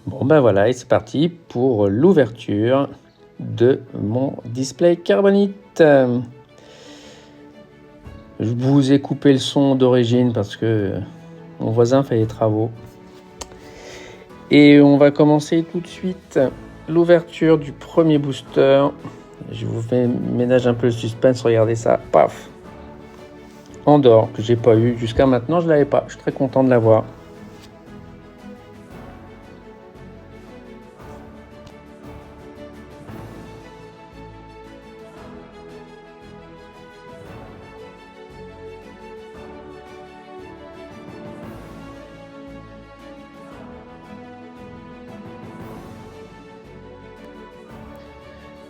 Bon ben voilà, et c'est parti pour l'ouverture de mon display carbonite. Je vous ai coupé le son d'origine parce que mon voisin fait les travaux. Et on va commencer tout de suite l'ouverture du premier booster. Je vous ménage un peu le suspense, regardez ça, paf. Andorre, que j'ai pas eu jusqu'à maintenant, je l'avais pas, je suis très content de l'avoir.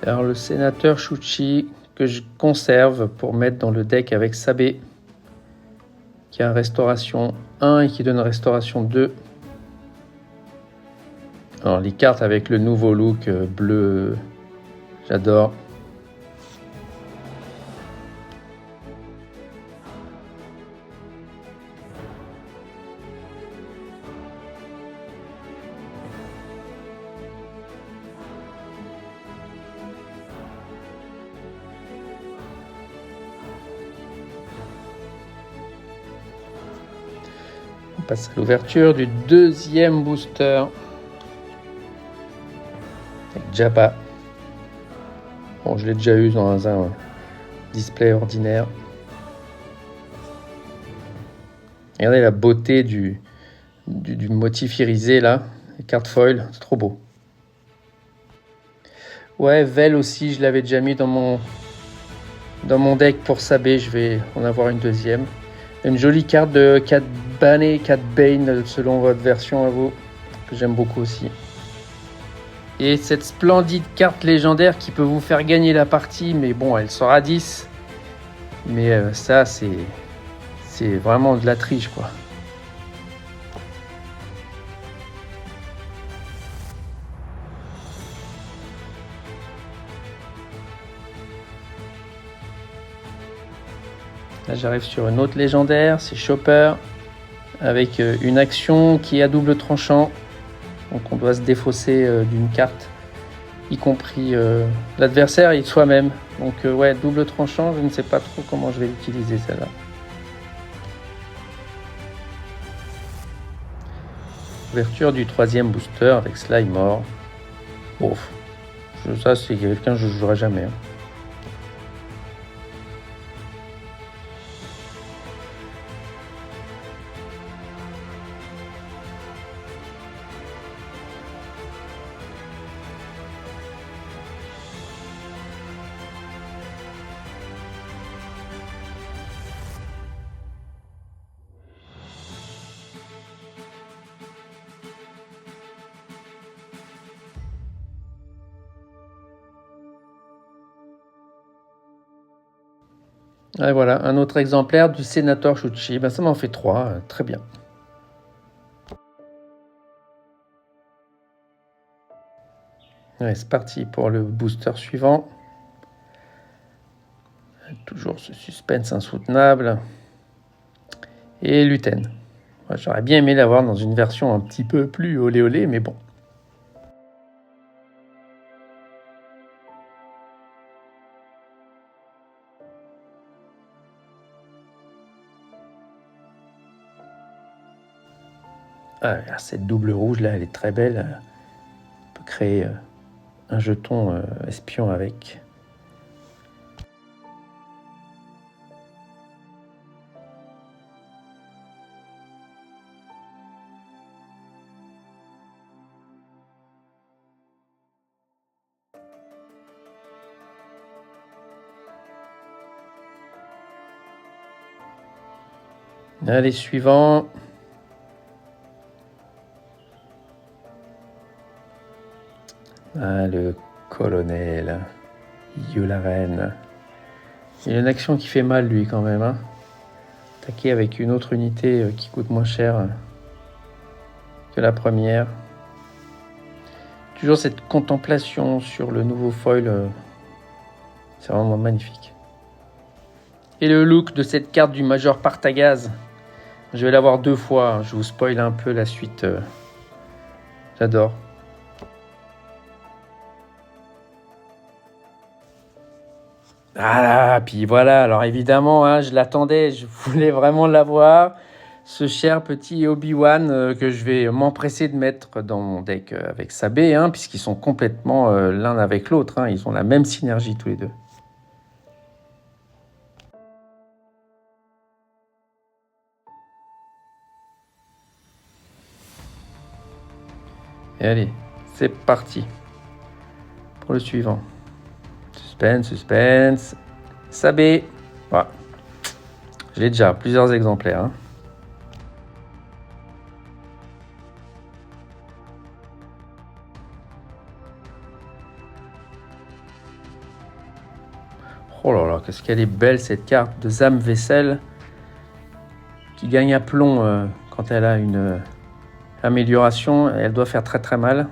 Alors le sénateur Shuchi que je conserve pour mettre dans le deck avec Sabé, qui a restauration 1 et qui donne restauration 2. Alors les cartes avec le nouveau look bleu, j'adore. On passe à l'ouverture du deuxième booster avec Jabba. Bon, je l'ai déjà eu dans un display ordinaire. Regardez la beauté du motif irisé là, les cartes foil, c'est trop beau. Ouais, Vel aussi, je l'avais déjà mis dans mon deck pour Sabé, je vais en avoir une deuxième. Une jolie carte de Cat Bane, Cat Bane, selon votre version à vous, que j'aime beaucoup aussi. Et cette splendide carte légendaire qui peut vous faire gagner la partie, mais bon, elle sort à 10. Mais ça, c'est vraiment de la triche, quoi. Là, j'arrive sur une autre légendaire, c'est Chopper, avec une action qui est à double tranchant. Donc on doit se défausser d'une carte, y compris l'adversaire et soi-même. Donc ouais, double tranchant, je ne sais pas trop comment je vais l'utiliser celle-là. Ouverture du troisième booster avec Slimore. Bon, ça c'est quelqu'un que je ne jouerai jamais. Et voilà, un autre exemplaire du sénateur Shuchi. Ben, ça m'en fait 3, très bien. Allez, c'est parti pour le booster suivant. Toujours ce suspense insoutenable. Et Luten. J'aurais bien aimé l'avoir dans une version un petit peu plus olé olé, mais bon. Ah, cette double rouge là, elle est très belle. On peut créer un jeton espion avec. Allez, suivant. Ah, le colonel Yularen. Il a une action qui fait mal, lui, quand même. Attaquer avec une autre unité qui coûte moins cher que la première. Toujours cette contemplation sur le nouveau foil. C'est vraiment magnifique. Et le look de cette carte du Major Partagaz. Je vais l'avoir 2 fois. Je vous spoil un peu la suite. J'adore. Ah, puis voilà, alors évidemment, hein, je l'attendais, je voulais vraiment l'avoir. Ce cher petit Obi-Wan que je vais m'empresser de mettre dans mon deck avec Sabé, hein, puisqu'ils sont complètement l'un avec l'autre. Hein, ils ont la même synergie tous les deux. Et allez, c'est parti pour le suivant. Suspense, suspense. Sabé. Voilà. Je l'ai déjà, plusieurs exemplaires. Hein. Oh là là, qu'est-ce qu'elle est belle cette carte de Zam Vessel qui gagne à plomb quand elle a une amélioration. Elle doit faire très très mal.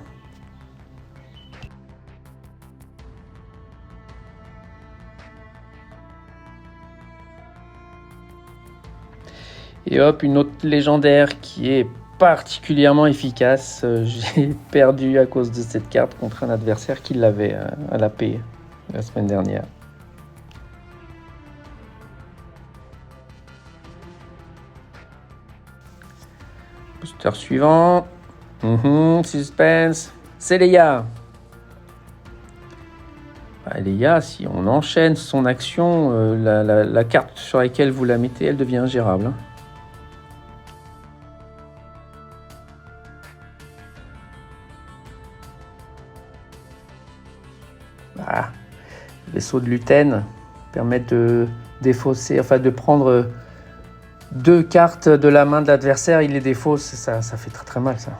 Et hop, une autre légendaire qui est particulièrement efficace. J'ai perdu à cause de cette carte contre un adversaire qui l'avait à la paix la semaine dernière. Booster suivant. Suspense. C'est Leia. Leia, si on enchaîne son action, la carte sur laquelle vous la mettez, elle devient ingérable. Hein. Ah, vaisseau de Luten permettent de défausser, enfin de prendre deux cartes de la main de l'adversaire, il les défausse, ça fait très très mal ça.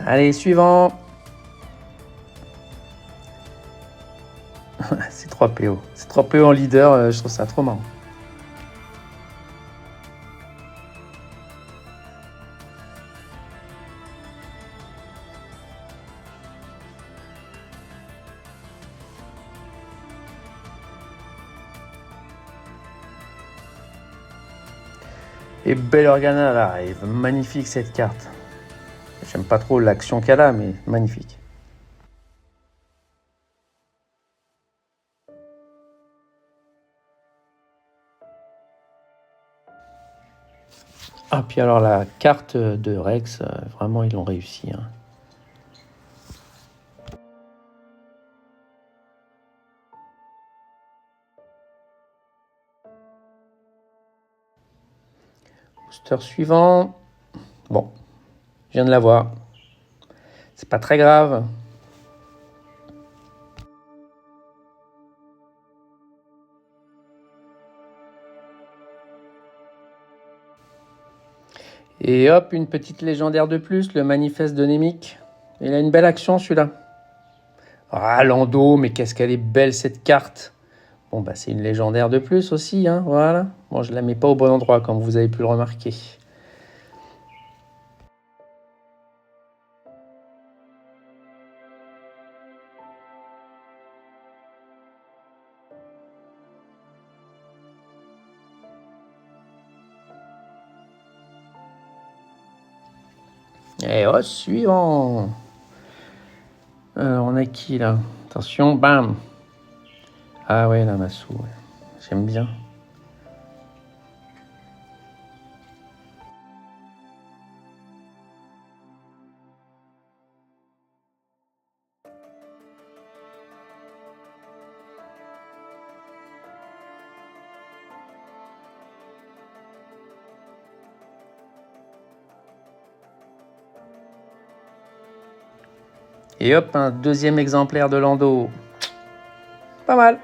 Allez, suivant. C'est 3 PO. C'est 3 PO en leader, je trouve ça trop marrant. Et Bell Organa là, arrive. Magnifique cette carte. J'aime pas trop l'action qu'elle a, mais magnifique. Ah, puis alors la carte de Rex, vraiment ils l'ont réussi. Hein. Booster suivant. Bon, je viens de l'avoir. C'est pas très grave. Et hop, une petite légendaire de plus, le manifeste de Némic. Il a une belle action celui-là. Ah, Lando, mais qu'est-ce qu'elle est belle cette carte. Bon, bah c'est une légendaire de plus aussi, hein, voilà. Bon, je la mets pas au bon endroit, comme vous avez pu le remarquer. Et oh, suivant. Alors, on a qui là? Attention, bam. Ah ouais, la Massou, ouais. J'aime bien. Et hop, un deuxième exemplaire de Lando. Pas mal.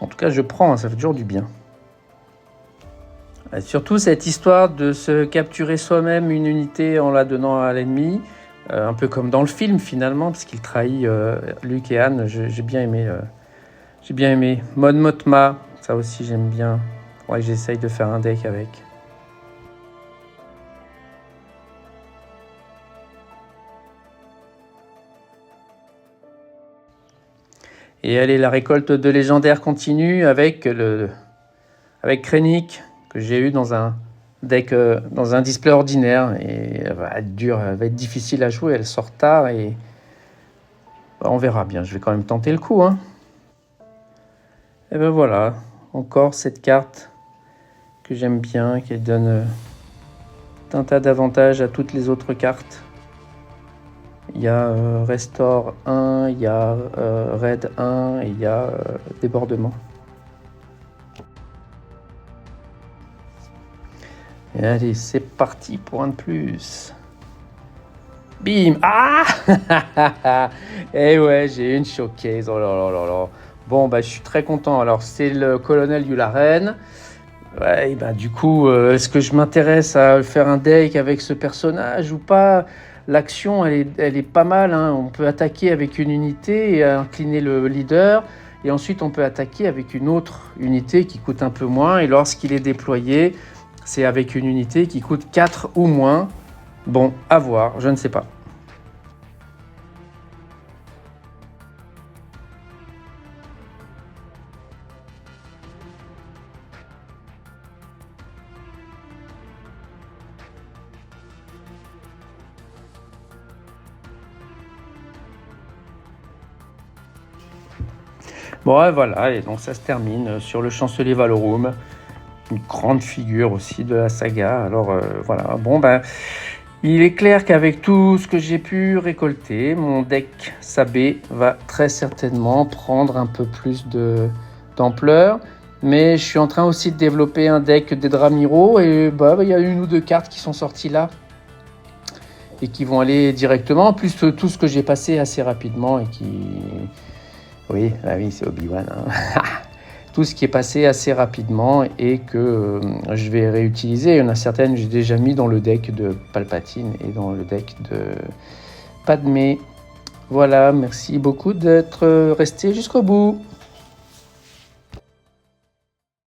En tout cas, je prends, hein, ça fait toujours du bien. Et surtout cette histoire de se capturer soi-même une unité en la donnant à l'ennemi, un peu comme dans le film finalement, parce qu'il trahit Luke et Han. J'ai bien aimé. J'ai bien aimé. Mon Mothma, ça aussi j'aime bien. Faudrait que j'essaye de faire un deck avec. Et allez, la récolte de légendaires continue avec Krennic, que j'ai eu dans un deck, dans un display ordinaire. Et elle va être dure, elle va être difficile à jouer, elle sort tard et on verra bien. Je vais quand même tenter le coup. Hein. Et ben voilà, encore cette carte que j'aime bien, qui donne un tas d'avantages à toutes les autres cartes. Il y a Restore 1, il y a Raid 1 et il y a Débordement. Et allez, c'est parti pour un de plus. Bim. Ah. Et ouais, j'ai une showcase. Oh là là là là. Bon, bah, je suis très content. Alors, c'est le colonel Yularen. Ouais, bah, du coup, est-ce que je m'intéresse à faire un deck avec ce personnage ou pas? L'action, elle est pas mal. Hein. On peut attaquer avec une unité et incliner le leader. Et ensuite, on peut attaquer avec une autre unité qui coûte un peu moins. Et lorsqu'il est déployé, c'est avec une unité qui coûte 4 ou moins. Bon, à voir, je ne sais pas. Bon, et voilà, et donc ça se termine sur le chancelier Valorum. Une grande figure aussi de la saga. Alors voilà, bon ben, il est clair qu'avec tout ce que j'ai pu récolter, mon deck Sabé va très certainement prendre un peu plus d'ampleur. Mais je suis en train aussi de développer un deck d'Edramiro et bah, il y a une ou deux cartes qui sont sorties là et qui vont aller directement. En plus, tout ce que j'ai passé assez rapidement et qui... Oui, ah oui, c'est Obi-Wan. Hein. Tout ce qui est passé assez rapidement et que je vais réutiliser. Il y en a certaines que j'ai déjà mis dans le deck de Palpatine et dans le deck de Padmé. Voilà, merci beaucoup d'être resté jusqu'au bout.